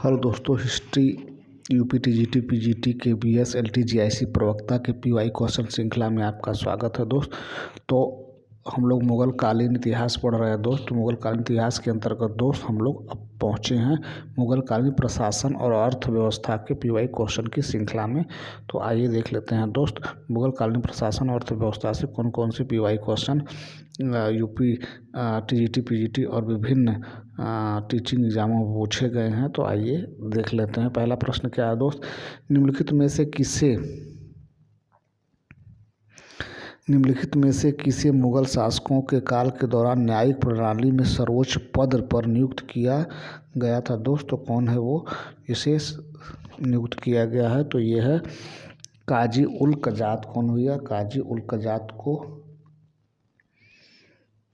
Hello दोस्तों, history UP TGT PGT KBS LT GIC प्रवक्ता के पीवाई क्वेश्चन श्रृंखला में आपका स्वागत है दोस्त। तो हम लोग मुगल कालीन इतिहास पढ़ रहे हैं दोस्त। मुगल कालीन इतिहास के अंतर्गत दोस्त हम लोग अब पहुँचे हैं मुगल कालीन प्रशासन और अर्थव्यवस्था के पीवाई क्वेश्चन की श्रृंखला में। तो आइए देख लेते हैं दोस्त, मुगल कालीन प्रशासन और अर्थव्यवस्था से कौन कौन से PY question UP TGT PGT और विभिन्न टीचिंग एग्जामों में पूछे गए हैं। तो आइए देख लेते हैं। पहला प्रश्न क्या है दोस्त, निम्नलिखित में से किसे मुगल शासकों के काल के दौरान न्यायिक प्रणाली में सर्वोच्च पद पर नियुक्त किया गया था दोस्त। तो कौन है वो इसे नियुक्त किया गया है? तो ये है काजी उल कजात। कौन हुआ? काजी उल कजात को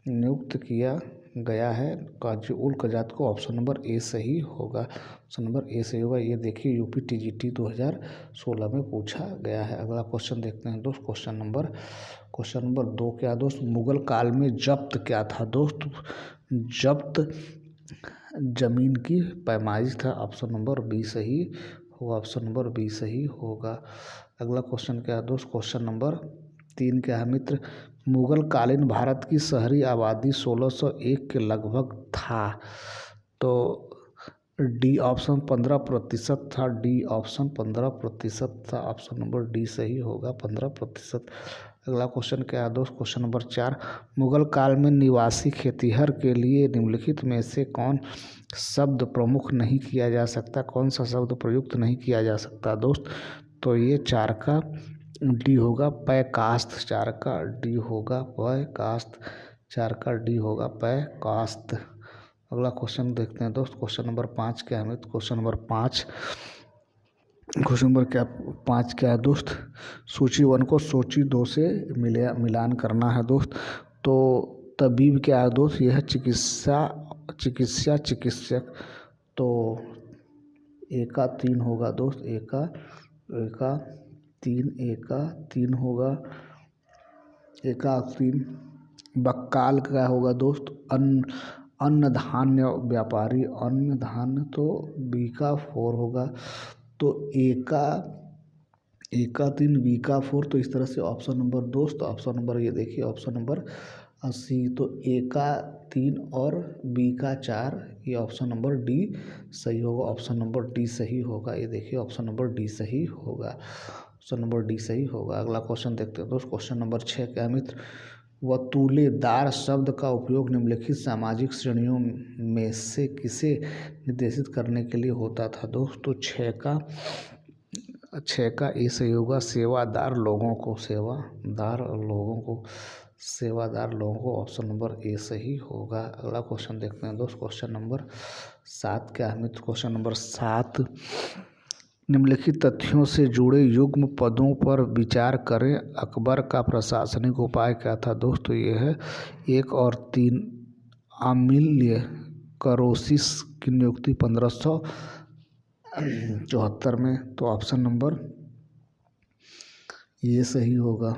नियुक्त किया गया है। काजी उल कजात को ऑप्शन नंबर ए सही होगा। ऑप्शन नंबर ए सही होगा। ये देखिए यूपी टीजीटी 2016 में पूछा गया है। अगला क्वेश्चन देखते हैं दोस्त। क्वेश्चन नंबर 2 क्या दोस्त, मुगल काल में जब्त क्या था दोस्त? जब्त जमीन की पैमाइश था। ऑप्शन नंबर बी सही होगा। ऑप्शन नंबर बी सही होगा। अगला क्वेश्चन क्या है दोस्त? क्वेश्चन नंबर 3 क्या है मित्र, मुगल कालीन भारत की शहरी आबादी 1601 के लगभग था। तो डी ऑप्शन 15% था। डी ऑप्शन 15% था। ऑप्शन नंबर डी सही होगा, 15%। अगला क्वेश्चन क्या है दोस्त? क्वेश्चन नंबर 4, मुगल काल में निवासी खेतिहर के लिए निम्नलिखित में से कौन शब्द प्रमुख नहीं किया जा सकता? कौन सा शब्द प्रयुक्त नहीं किया जा सकता दोस्त? तो ये 4 का डी होगा, पैकास्त। 4 का डी होगा, पैकास्त। 4 का डी होगा, पैकास्त। अगला क्वेश्चन देखते हैं दोस्त। क्वेश्चन नंबर 5 क्या है? क्वेश्चन नंबर 5 क्या है दोस्त, सूची 1 को सूची 2 से मिलान करना है दोस्त। तो तबीब क्या है दोस्त? यह है चिकित्सक। तो ए का 3 होगा दोस्त। ए का 3 होगा। ए का 3। बक्काल क्या होगा दोस्त? अन्न धान्य व्यापारी। अन्न धान्य तो बी का 4 होगा। तो ए का 3, बी का 4। तो इस तरह से ऑप्शन नंबर दोस्त, ऑप्शन नंबर ये देखिए, ऑप्शन नंबर 80। तो ए का 3 और बी का 4, ये ऑप्शन नंबर डी सही होगा। ऑप्शन नंबर डी सही होगा। ये देखिए ऑप्शन नंबर डी सही होगा। ऑप्शन नंबर डी सही होगा। अगला क्वेश्चन देखते हैं दोस्त। क्वेश्चन नंबर 6 क्या मित्र, वतूलेदार शब्द का उपयोग निम्नलिखित सामाजिक श्रेणियों में से किसे निर्देशित करने के लिए होता था दोस्त? तो 6 का ए सही होगा, सेवादार लोगों को। ऑप्शन नंबर ए सही होगा। अगला क्वेश्चन देखते हैं दोस्त। क्वेश्चन नंबर 7 क्या है मित्र? क्वेश्चन नंबर 7, निम्नलिखित तथ्यों से जुड़े युग्म पदों पर विचार करें। अकबर का प्रशासनिक उपाय क्या था दोस्त? तो ये है 1 और 3 अमील्य करोसिस की नियुक्ति 1574 में। तो ऑप्शन नंबर ये सही होगा,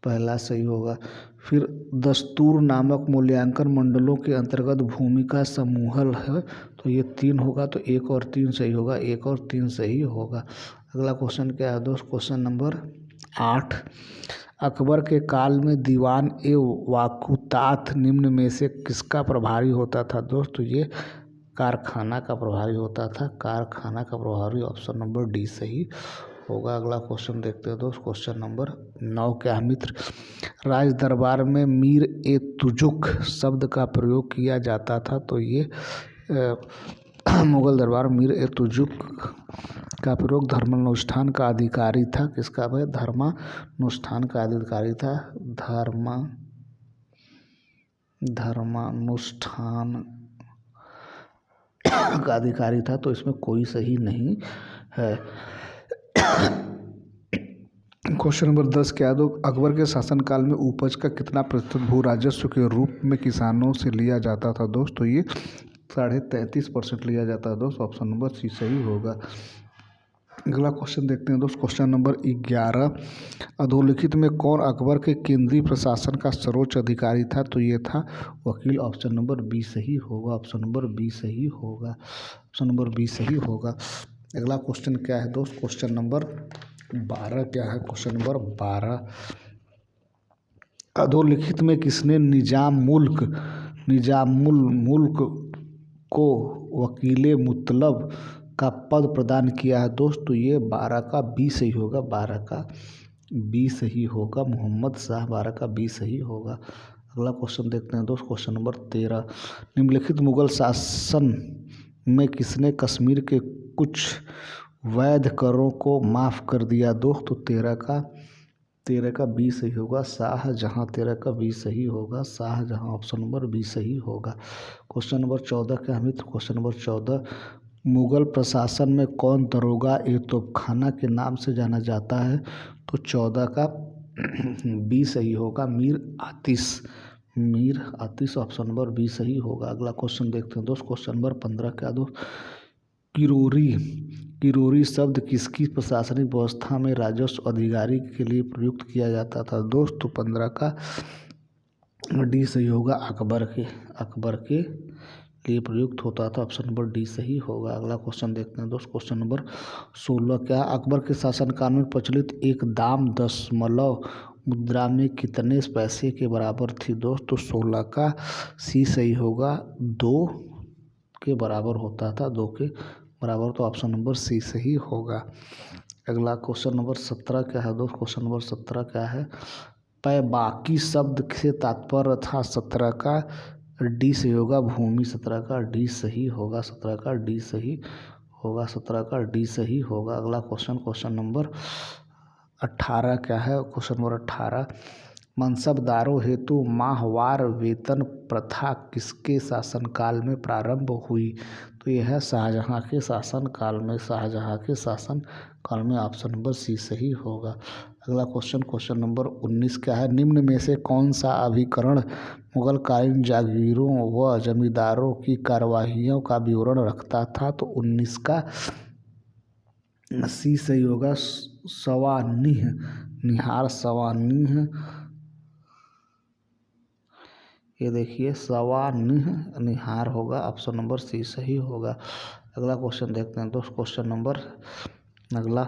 पहला सही होगा। फिर दस्तूर नामक मूल्यांकन मंडलों के अंतर्गत भूमि का समूहल है। तो ये 3 होगा। तो 1 और 3 सही होगा, 1 और 3 सही होगा। अगला क्वेश्चन क्या है दोस्त? क्वेश्चन नंबर 8, अकबर के काल में दीवान ए वाकुतात निम्न में से किसका प्रभारी होता था दोस्त? तो ये कारखाना का प्रभारी होता था। कारखाना का प्रभारी, ऑप्शन नंबर डी सही होगा। अगला क्वेश्चन देखते हैं दोस्त। क्वेश्चन नंबर 9 क्या है मित्र, राज दरबार में मीर ए तुजुक शब्द का प्रयोग किया जाता था। तो ये मुगल दरबार मीर ए तुजुक का प्रयोग धर्मानुष्ठान का अधिकारी था। किसका भाई? धर्मानुष्ठान का अधिकारी था। धर्मानुष्ठान का अधिकारी था। तो इसमें कोई सही नहीं है। क्वेश्चन नंबर 10 क्या है? अकबर के शासनकाल में उपज का कितना प्रतिशत भू राजस्व के रूप में किसानों से लिया जाता था दोस्त? तो ये 33.5% लिया जाता है दोस्त। ऑप्शन नंबर सी सही होगा। अगला क्वेश्चन देखते हैं दोस्त, क्वेश्चन नंबर 11। अधोलिखित में कौन अकबर के केंद्रीय प्रशासन का सर्वोच्च अधिकारी था? तो ये था वकील। ऑप्शन नंबर बी सही होगा। ऑप्शन नंबर बी सही होगा। ऑप्शन नंबर बी सही होगा। अगला क्वेश्चन क्या है दोस्त? क्वेश्चन नंबर 12 क्या है? क्वेश्चन नंबर 12, अधोलिखित में किसने निजामुल मुल्क को वकीले मुतलब का पद प्रदान किया है दोस्त? तो ये 12 का बी सही होगा। 12 का बी सही होगा। मोहम्मद शाह 12 का बी सही होगा। अगला क्वेश्चन देखते हैं दोस्त, क्वेश्चन नंबर 13, निम्नलिखित मुगल शासन में किसने कश्मीर के कुछ वैध करों को माफ़ कर दिया दोस्त? तो 13 का बी सही होगा। शाहजहाँ 13 का बी सही होगा। शाहजहाँ ऑप्शन नंबर बी सही होगा। क्वेश्चन नंबर 14 क्या है? क्वेश्चन नंबर 14, मुगल प्रशासन में कौन दरोगा ए तोपखाना के नाम से जाना जाता है? तो 14 का बी सही होगा। मीर आतिश ऑप्शन नंबर बी सही होगा। अगला क्वेश्चन देखते हैं दोस्त, क्वेश्चन नंबर 15 क्या दोस्त, किरोरी शब्द किसकी प्रशासनिक व्यवस्था में राजस्व अधिकारी के लिए प्रयुक्त किया जाता था दोस्त? तो 15 का डी सही होगा। अकबर के लिए प्रयुक्त होता था। ऑप्शन नंबर डी सही होगा। अगला क्वेश्चन देखते हैं दोस्त, क्वेश्चन नंबर 16 क्या, अकबर के शासनकाल में प्रचलित एक दाम दशमलव मुद्रा में कितने पैसे के बराबर थी दोस्त? तो 16 का सी सही होगा। 2 के बराबर होता था। 2 के बराबर, तो ऑप्शन नंबर सी सही होगा। अगला क्वेश्चन नंबर 17 क्या है दोस्त? क्वेश्चन नंबर 17 क्या है, पैबाकी शब्द से तात्पर्य था? 17 का डी सही होगा। भूमि 17 का डी सही होगा। 17 का डी सही होगा। 17 का डी सही होगा। अगला क्वेश्चन नंबर 18 क्या है? क्वेश्चन नंबर 18, मनसबदारों हेतु माहवार वेतन प्रथा किसके शासनकाल में प्रारंभ हुई? तो यह है शाहजहाँ के शासनकाल में। शाहजहाँ के शासनकाल में। ऑप्शन नंबर सी सही होगा। अगला क्वेश्चन नंबर 19 क्या है, निम्न में से कौन सा अभिकरण मुगलकालीन जागीरों व जमींदारों की कार्यवाहियों का विवरण रखता था? तो 19 का सी सही होगा। सवानिह निहार सवानिह, ये देखिए सवानिह निहार होगा। ऑप्शन नंबर सी सही होगा। अगला क्वेश्चन देखते हैं दोस्त, क्वेश्चन नंबर अगला,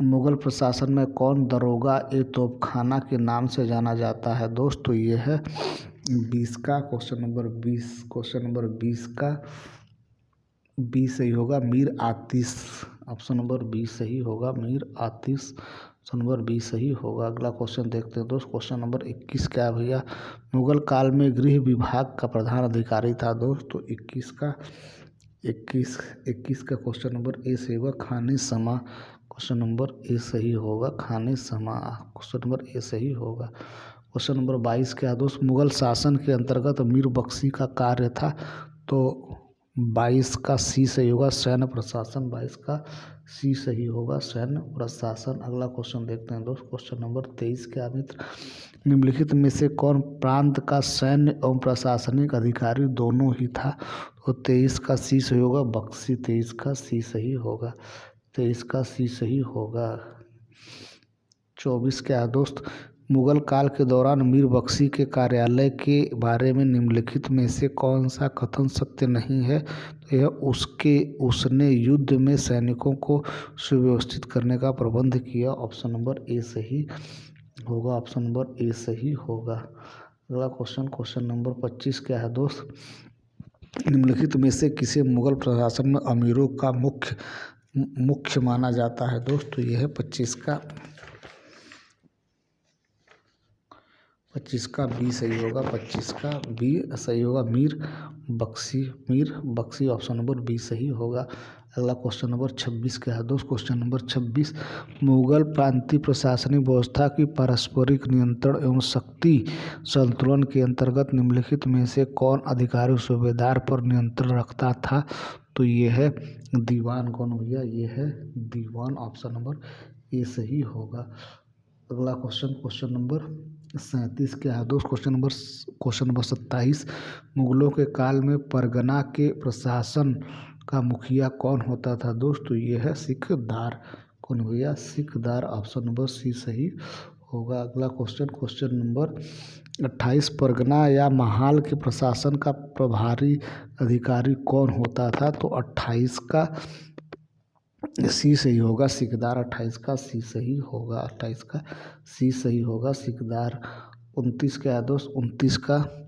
मुगल प्रशासन में कौन दरोगा ए तोपखाना के नाम से जाना जाता है दोस्त? तो ये है 20 का क्वेश्चन नंबर 20 का बी सही होगा। मीर आतिश ऑप्शन नंबर बी सही होगा। मीर आतिश ऑप्शन नंबर बी सही होगा। अगला क्वेश्चन देखते हैं दोस्त, क्वेश्चन नंबर 21 क्या है भैया, मुगल काल में गृह विभाग का प्रधान अधिकारी था दोस्त? तो 21 का क्वेश्चन नंबर ए सही होगा। खाने समा क्वेश्चन नंबर ए सही होगा। खाने समा क्वेश्चन नंबर ए सही होगा। क्वेश्चन नंबर 22 क्या दोस्त, मुगल शासन के अंतर्गत मीर बख्शी का कार्य था? तो 22 का सी सही होगा। सैन्य प्रशासन 22 का सी सही होगा। सैन्य प्रशासन। अगला क्वेश्चन देखते हैं दोस्त, क्वेश्चन नंबर 23 क्या मित्र, निम्नलिखित में से कौन प्रांत का सैन्य एवं प्रशासनिक अधिकारी दोनों ही था? तो 23 का सी सही होगा। बख्शी 23 का सी सही होगा। 23 का सी सही होगा। 24 क्या है दोस्त, मुगल काल के दौरान मीर बख्शी के कार्यालय के बारे में निम्नलिखित में से कौन सा कथन सत्य नहीं है? तो यह उसने युद्ध में सैनिकों को सुव्यवस्थित करने का प्रबंध किया। ऑप्शन नंबर ए सही होगा। ऑप्शन नंबर ए सही होगा। अगला क्वेश्चन नंबर 25 क्या है दोस्त, निम्नलिखित में से किसे मुगल प्रशासन में अमीरों का मुख्य माना जाता है दोस्त? तो यह है 25 का बी सही होगा। 25 का बी सही होगा। Mir Bakshi option number B सही होगा। अगला क्वेश्चन नंबर 26 क्या है दोस्त, क्वेश्चन नंबर 26, मुगल प्रांतीय प्रशासनिक व्यवस्था की पारस्परिक नियंत्रण एवं शक्ति संतुलन के अंतर्गत निम्नलिखित में से कौन अधिकारी सूबेदार पर नियंत्रण रखता था? तो ये है दीवान। कौन भैया? ये है दीवान। ऑप्शन नंबर ए सही होगा। अगला क्वेश्चन नंबर 37 क्या है दोस्त, क्वेश्चन नंबर 27, मुगलों के काल में परगना के प्रशासन का मुखिया कौन होता था दोस्त? तो ये है सिकदार। कौन भैया, सिकदार। ऑप्शन नंबर सी सही होगा। अगला क्वेश्चन नंबर 28, परगना या महाल के प्रशासन का प्रभारी अधिकारी कौन होता था? तो 28 का सी सही होगा, सिकदार। 28 का सी सही होगा, 28 का सी सही होगा, सिकदार। 29 क्या है दोस्त? 29 का,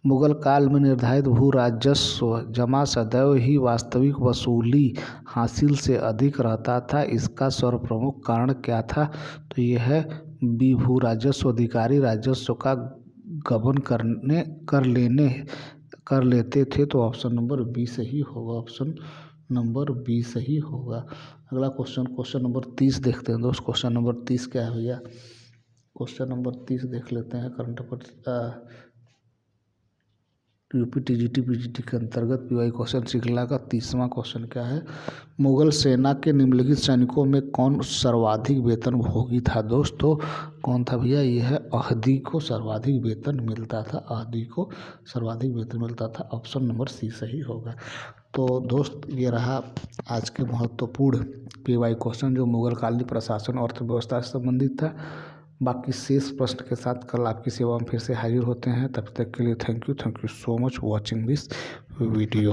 मुगल काल में निर्धारित भू राजस्व जमा सदैव ही वास्तविक वसूली हासिल से अधिक रहता था, इसका सर्वप्रमुख कारण क्या था? तो यह है बी, भू राजस्व अधिकारी राजस्व का गबन कर लेते थे। तो ऑप्शन नंबर बी सही होगा, ऑप्शन नंबर बी सही होगा। अगला क्वेश्चन नंबर 30 देखते हैं दोस्त। क्वेश्चन नंबर 30 क्या है भैया? क्वेश्चन नंबर 30 देख लेते हैं। Current affair UP TGT PGT के अंतर्गत पीवाई क्वेश्चन श्रृंखला का 30वां क्वेश्चन क्या है? मुगल सेना के निम्नलिखित सैनिकों में कौन सर्वाधिक वेतन भोगी था? दोस्तों कौन था भैया? ये है अहदी को सर्वाधिक वेतन मिलता था, अहदी को सर्वाधिक वेतन मिलता था। ऑप्शन नंबर सी सही होगा। तो दोस्त ये रहा आज के महत्वपूर्ण पीवाई क्वेश्चन जो मुगल कालीन प्रशासन और अर्थव्यवस्था से संबंधित था। बाकी शेष प्रश्न के साथ कल आपकी सेवा में फिर से हाजिर होते हैं। तब तक के लिए thank you so much watching this video.